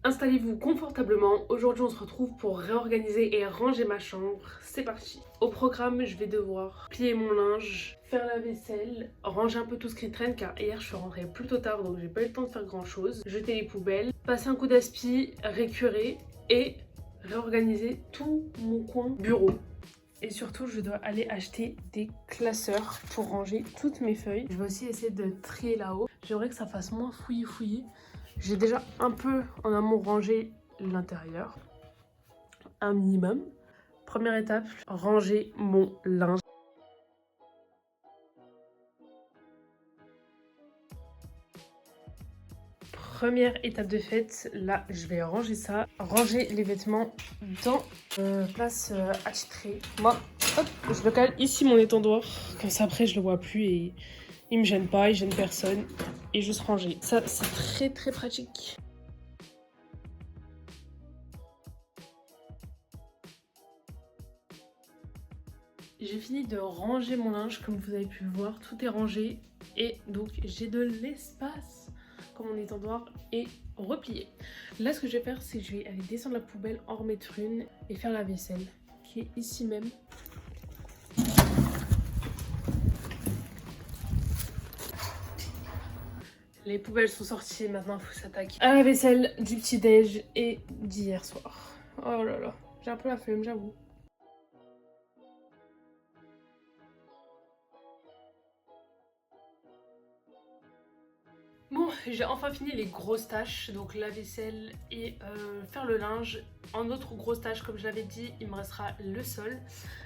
Installez-vous confortablement. Aujourd'hui, on se retrouve pour réorganiser et ranger ma chambre. C'est parti. Au programme, je vais devoir plier mon linge, faire la vaisselle, ranger un peu tout ce qui traîne car hier je suis rentrée plutôt tard donc j'ai pas eu le temps de faire grand chose. Jeter les poubelles, passer un coup d'aspi, récurer et réorganiser tout mon coin bureau. Et surtout, je dois aller acheter des classeurs pour ranger toutes mes feuilles. Je vais aussi essayer de trier là-haut. J'aimerais que ça fasse moins fouillis. J'ai déjà un peu en amont rangé l'intérieur. Un minimum. Première étape, ranger mon linge. Première étape de fête, là je vais ranger ça, ranger les vêtements dans place attitrée. Moi, hop, je le cale ici mon étendoir, comme ça après je le vois plus et il me gêne pas, il gêne personne et juste ranger. Ça c'est très pratique. J'ai fini de ranger mon linge, comme vous avez pu le voir, tout est rangé et donc j'ai de l'espace comme mon étendoir est replié. Là ce que je vais faire c'est que je vais aller descendre la poubelle, en remettre une et faire la vaisselle qui est ici même. Les poubelles sont sorties, maintenant il faut s'attaquer à la vaisselle du petit déj et d'hier soir. Oh là là, j'ai un peu la flemme j'avoue. Bon, j'ai enfin fini les grosses tâches, donc la vaisselle et faire le linge. En autre grosse tâche, comme je l'avais dit, il me restera le sol.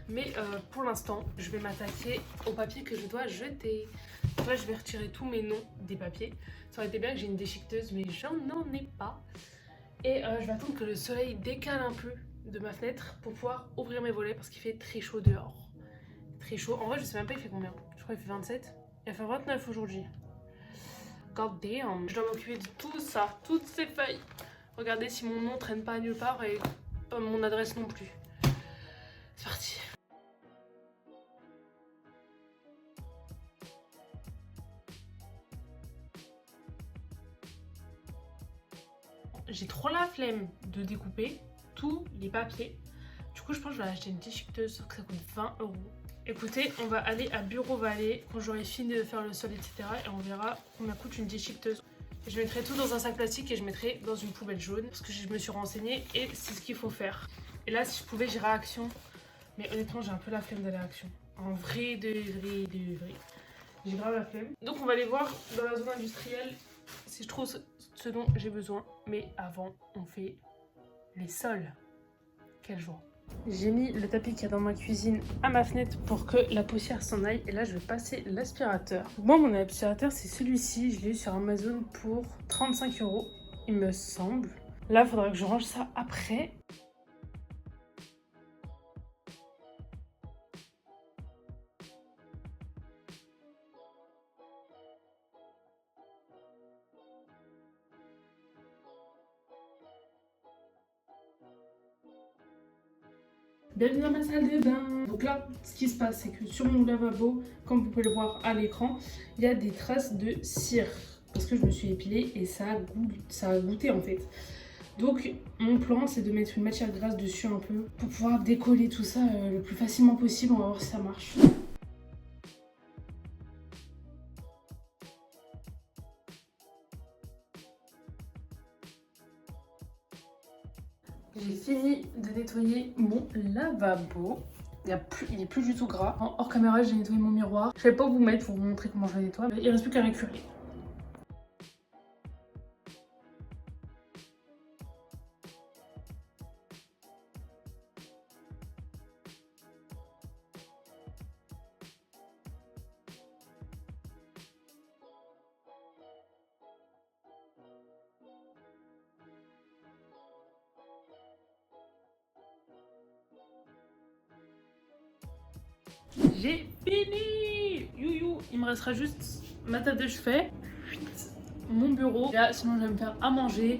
Mais pour l'instant, je vais m'attaquer au papier que je dois jeter. Donc là, je vais retirer tous mes noms des papiers. Ça aurait été bien que j'ai une déchiqueteuse, mais j'en ai pas. Et je vais attendre que le soleil décale un peu de ma fenêtre pour pouvoir ouvrir mes volets parce qu'il fait très chaud dehors. Très chaud. En vrai, je sais même pas il fait combien. Je crois qu'il fait 27. Il va faire 29 aujourd'hui. God damn. Je dois m'occuper de tout ça, toutes ces feuilles. Regardez si mon nom traîne pas nulle part et pas mon adresse non plus. C'est parti. J'ai trop la flemme de découper tous les papiers. Du coup, je pense que je vais acheter une déchiqueteuse, sauf que ça coûte 20 €. Écoutez, on va aller à Bureau Vallée quand j'aurai fini de faire le sol, etc. Et on verra combien coûte une déchiqueteuse. Je mettrai tout dans un sac plastique et je mettrai dans une poubelle jaune parce que je me suis renseignée et c'est ce qu'il faut faire. Et là, si je pouvais, j'irais à Action. Mais honnêtement, j'ai un peu la flemme d'aller à Action. En vrai, de vrai. J'ai grave la flemme. Donc, on va aller voir dans la zone industrielle si je trouve ce dont j'ai besoin. Mais avant, on fait les sols. Quelle joie. J'ai mis le tapis qu'il y a dans ma cuisine à ma fenêtre pour que la poussière s'en aille. Et là, je vais passer l'aspirateur. Moi, mon aspirateur, c'est celui-ci. Je l'ai eu sur Amazon pour 35 €, il me semble. Là, il faudra que je range ça après. Bienvenue dans ma salle de bain. Donc là, ce qui se passe, c'est que sur mon lavabo, comme vous pouvez le voir à l'écran, il y a des traces de cire. Parce que je me suis épilée et ça a goûté en fait. Donc mon plan, c'est de mettre une matière grasse dessus un peu pour pouvoir décoller tout ça le plus facilement possible. On va voir si ça marche. J'ai fini de nettoyer mon lavabo. Il est plus du tout gras. Hors caméra, j'ai nettoyé mon miroir. Je vais pas vous mettre pour vous montrer comment je le nettoie. Il reste plus qu'à récurer. J'ai fini. Youhou. Il me restera juste ma table de chevet, mon bureau. Là, sinon je vais me faire à manger.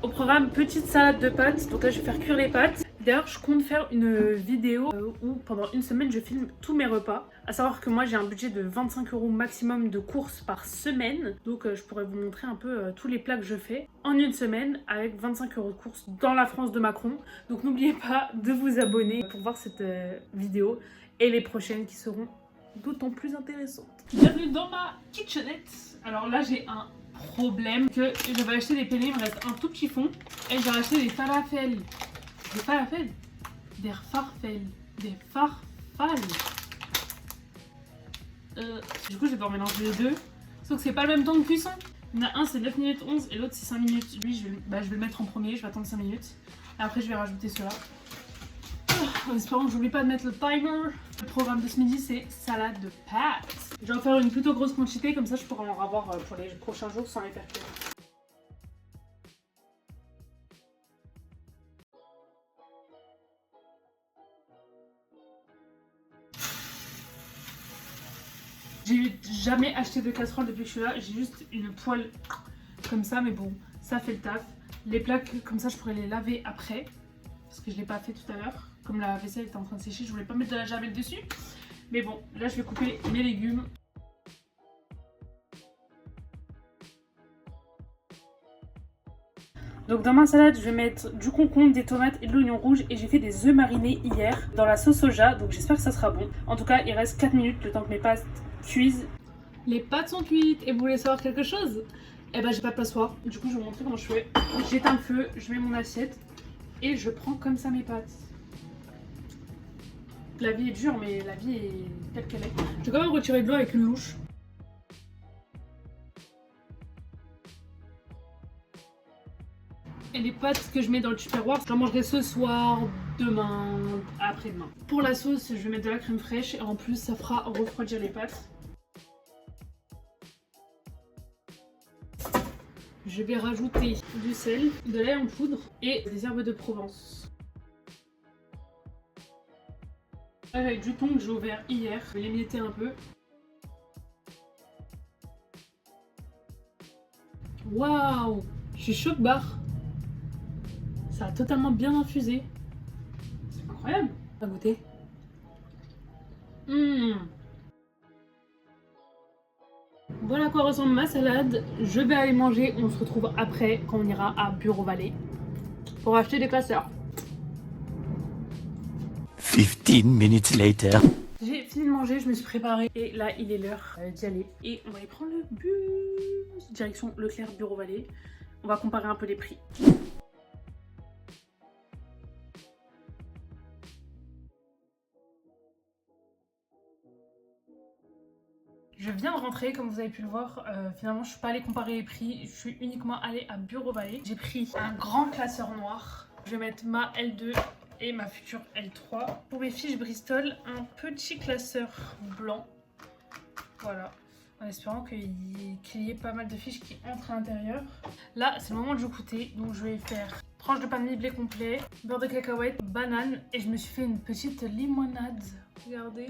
Au programme, petite salade de pâtes. Donc là, je vais faire cuire les pâtes. D'ailleurs, je compte faire une vidéo où pendant une semaine je filme tous mes repas. À savoir que moi j'ai un budget de 25 € maximum de courses par semaine. Donc je pourrais vous montrer un peu tous les plats que je fais en une semaine avec 25 € de courses dans la France de Macron. Donc n'oubliez pas de vous abonner pour voir cette vidéo et les prochaines qui seront d'autant plus intéressantes. Bienvenue dans ma kitchenette. Alors là j'ai un problème que j'avais acheté des pellets, il me reste un tout petit fond et j'ai acheté des falafels. Des falafels, des farfels, des farfales. Du coup je vais devoir mélanger les deux. Sauf que c'est pas le même temps de cuisson. Il y en a un c'est 9 minutes 11 et l'autre c'est 5 minutes. Lui je vais le mettre en premier, je vais attendre 5 minutes. Et après je vais rajouter cela. En espérant que j'oublie pas de mettre le timer. Le programme de ce midi c'est salade de pâtes. Je vais en faire une plutôt grosse quantité, comme ça je pourrai en avoir pour les prochains jours sans les faire cuire. J'ai jamais acheté de casserole depuis que je suis là, j'ai juste une poêle comme ça, mais bon, ça fait le taf. Les plaques, comme ça, je pourrais les laver après, parce que je l'ai pas fait tout à l'heure. Comme la vaisselle était en train de sécher, je voulais pas mettre de la javel dessus. Mais bon, là je vais couper mes légumes. Donc dans ma salade, je vais mettre du concombre, des tomates et de l'oignon rouge. Et j'ai fait des œufs marinés hier dans la sauce soja, donc j'espère que ça sera bon. En tout cas, il reste 4 minutes le temps que mes pâtes cuisent. Les pâtes sont cuites et vous voulez savoir quelque chose? Eh ben j'ai pas de passoire, du coup je vais vous montrer comment je fais. J'éteins le feu, je mets mon assiette et je prends comme ça mes pâtes. La vie est dure mais la vie est telle qu'elle est. Je vais quand même retirer de l'eau avec une louche. Et les pâtes que je mets dans le tupperware, je la mangerai ce soir, demain, après-demain. Pour la sauce, je vais mettre de la crème fraîche et en plus ça fera refroidir les pâtes. Je vais rajouter du sel, de l'ail en poudre et des herbes de Provence. Avec du thon que j'ai ouvert hier, je vais l'émietter un peu. Waouh! Je suis choc barre. Ça a totalement bien infusé. C'est incroyable. On va goûter. Voilà à quoi ressemble ma salade. Je vais aller manger. On se retrouve après quand on ira à Bureau Vallée pour acheter des classeurs. 15 minutes later. J'ai fini de manger, je me suis préparée et là il est l'heure d'y aller. Et on va aller prendre le bus direction Leclerc Bureau Vallée. On va comparer un peu les prix. Je viens de rentrer, comme vous avez pu le voir, finalement je suis pas allée comparer les prix, je suis uniquement allée à Bureau Vallée. J'ai pris un grand classeur noir, je vais mettre ma L2 et ma future L3. Pour mes fiches Bristol, un petit classeur blanc, voilà, en espérant qu'il y ait pas mal de fiches qui entrent à l'intérieur. Là c'est le moment du goûter, donc je vais faire tranche de pain de mie blé complet, beurre de cacahuète, banane et je me suis fait une petite limonade, regardez.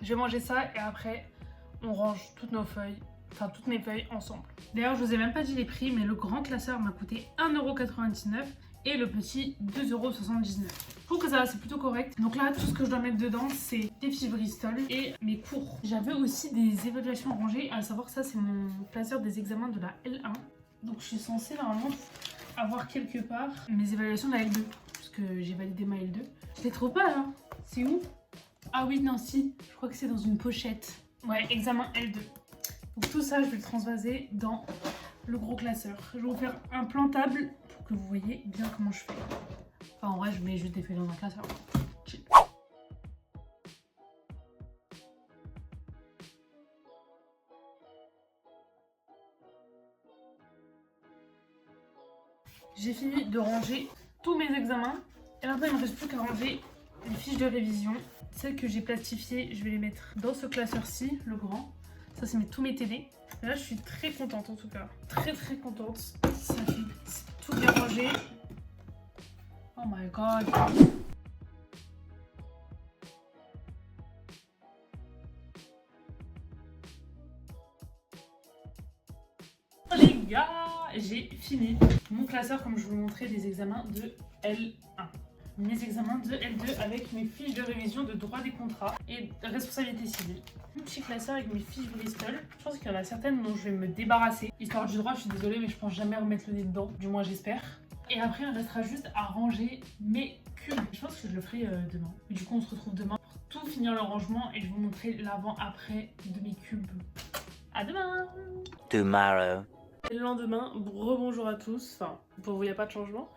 Je vais manger ça et après on range toutes nos feuilles, enfin toutes mes feuilles ensemble. D'ailleurs je vous ai même pas dit les prix, mais le grand classeur m'a coûté 1,99 € et le petit 2,79 €. Je trouve que ça c'est plutôt correct. Donc là tout ce que je dois mettre dedans c'est des fiches Bristol et mes cours. J'avais aussi des évaluations rangées, à savoir que ça c'est mon classeur des examens de la L1. Donc je suis censée normalement avoir quelque part mes évaluations de la L2, parce que j'ai validé ma L2. Je les trouve pas là, c'est où? Ah oui, non, si, je crois que c'est dans une pochette. Ouais, examen L2. Donc tout ça, je vais le transvaser dans le gros classeur. Je vais vous faire un plan table pour que vous voyez bien comment je fais. Enfin, en vrai, je mets juste des feuilles dans un classeur. Chill. J'ai fini de ranger tous mes examens. Et maintenant, il ne me reste plus qu'à ranger les fiches de révision. Celles que j'ai plastifiées, je vais les mettre dans ce classeur-ci, le grand. Ça, c'est tous mes TD. Et là, je suis très contente en tout cas. Très très contente. Ça fait tout bien rangé. Oh my god. Les gars, j'ai fini mon classeur comme je vous le montrais des examens de L1. Mes examens de L2 avec mes fiches de révision de droit des contrats et de responsabilité civile. Mon petit classeur avec mes fiches Bristol. Je pense qu'il y en a certaines dont je vais me débarrasser. Histoire du droit, je suis désolée, mais je pense jamais remettre le nez dedans. Du moins, j'espère. Et après, il restera juste à ranger mes cubes. Je pense que je le ferai demain. Et du coup, on se retrouve demain pour tout finir le rangement et je vais vous montrer l'avant-après de mes cubes. À demain! Tomorrow. Le lendemain, rebonjour à tous. Enfin, pour vous, il n'y a pas de changement.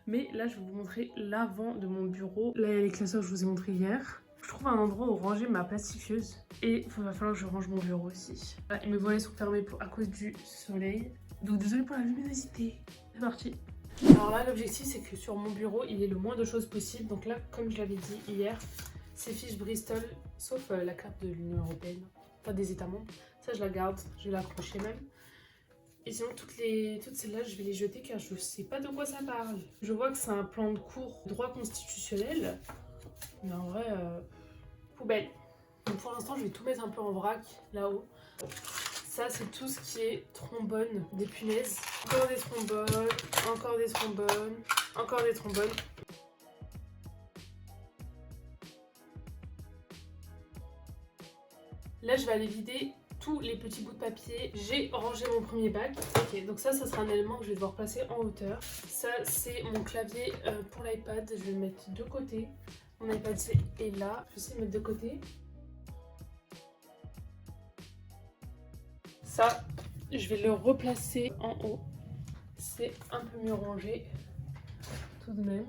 Mais là, je vais vous montrer l'avant de mon bureau. Là, il y a les classeurs que je vous ai montré hier. Je trouve un endroit où ranger ma plastifieuse. Et il va falloir que je range mon bureau aussi. Voilà, et mes volets sont fermés à cause du soleil. Donc désolé pour la luminosité. C'est parti. Alors là, l'objectif, c'est que sur mon bureau, il y ait le moins de choses possible. Donc là, comme je l'avais dit hier, ces fiches Bristol, sauf la carte de l'Union Européenne, enfin des États membres, ça je la garde, je vais l'accrocher même. Et sinon, toutes celles-là, je vais les jeter car je sais pas de quoi ça parle. Je vois que c'est un plan de cours droit constitutionnel. Mais en vrai, poubelle. Donc pour l'instant, je vais tout mettre un peu en vrac, là-haut. Ça, c'est tout ce qui est trombone, des punaises. Encore des trombones, encore des trombones, encore des trombones. Là, je vais aller vider tous les petits bouts de papier. J'ai rangé mon premier bac. Ok, donc ça sera un élément que je vais devoir placer en hauteur. Ça, c'est mon clavier pour l'iPad. Je vais le mettre de côté. Mon iPad est là. Je vais essayer de le mettre de côté. Ça, je vais le replacer en haut. C'est un peu mieux rangé, tout de même.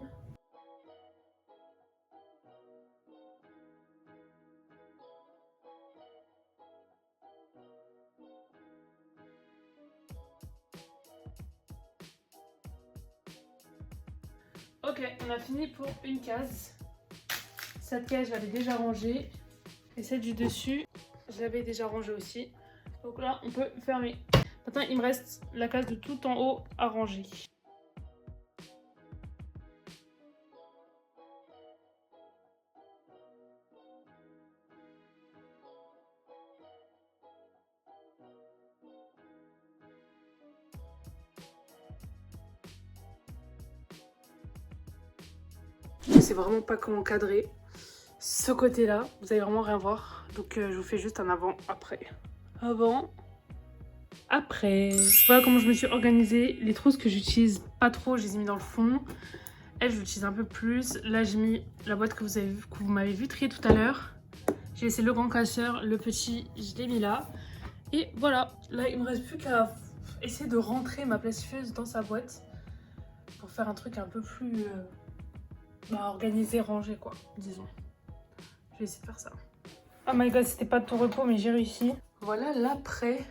Ok, on a fini pour une case. Cette case, je l'avais déjà rangée. Et celle du dessus, je l'avais déjà rangée aussi. Donc là, on peut fermer. Maintenant, il me reste la case de tout en haut à ranger. Je sais vraiment pas comment cadrer ce côté-là. Vous allez vraiment rien voir. Donc je vous fais juste un avant-après. Avant, après. Voilà comment je me suis organisée. Les trousses que j'utilise pas trop, je les ai mis dans le fond. Elle, je l'utilise un peu plus. Là, j'ai mis la boîte que vous m'avez vu trier tout à l'heure. J'ai laissé le grand classeur, le petit, je l'ai mis là. Et voilà. Là, il me reste plus qu'à essayer de rentrer ma plastifieuse dans sa boîte pour faire un truc un peu plus organisé, rangé quoi, disons. Je vais essayer de faire ça. Oh my god, c'était pas de tout repos, mais j'ai réussi. Voilà l'après.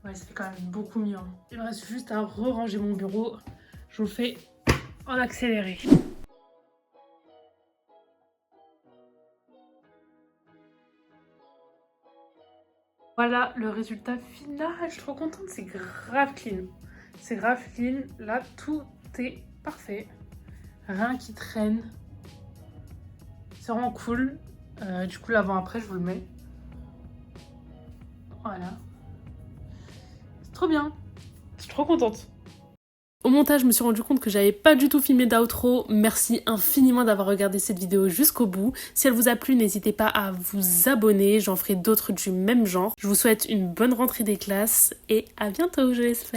Ouais, ça fait quand même beaucoup mieux. Hein. Il me reste juste à re-ranger mon bureau. Je vous le fais en accéléré. Voilà le résultat final. Je suis trop contente, c'est grave clean. C'est grave clean. Là, tout est parfait. Rien qui traîne. C'est vraiment cool. Du coup, l'avant-après, je vous le mets. Voilà. C'est trop bien. Je suis trop contente. Au montage, je me suis rendu compte que j'avais pas du tout filmé d'outro. Merci infiniment d'avoir regardé cette vidéo jusqu'au bout. Si elle vous a plu, n'hésitez pas à vous abonner. J'en ferai d'autres du même genre. Je vous souhaite une bonne rentrée des classes et à bientôt, je l'espère.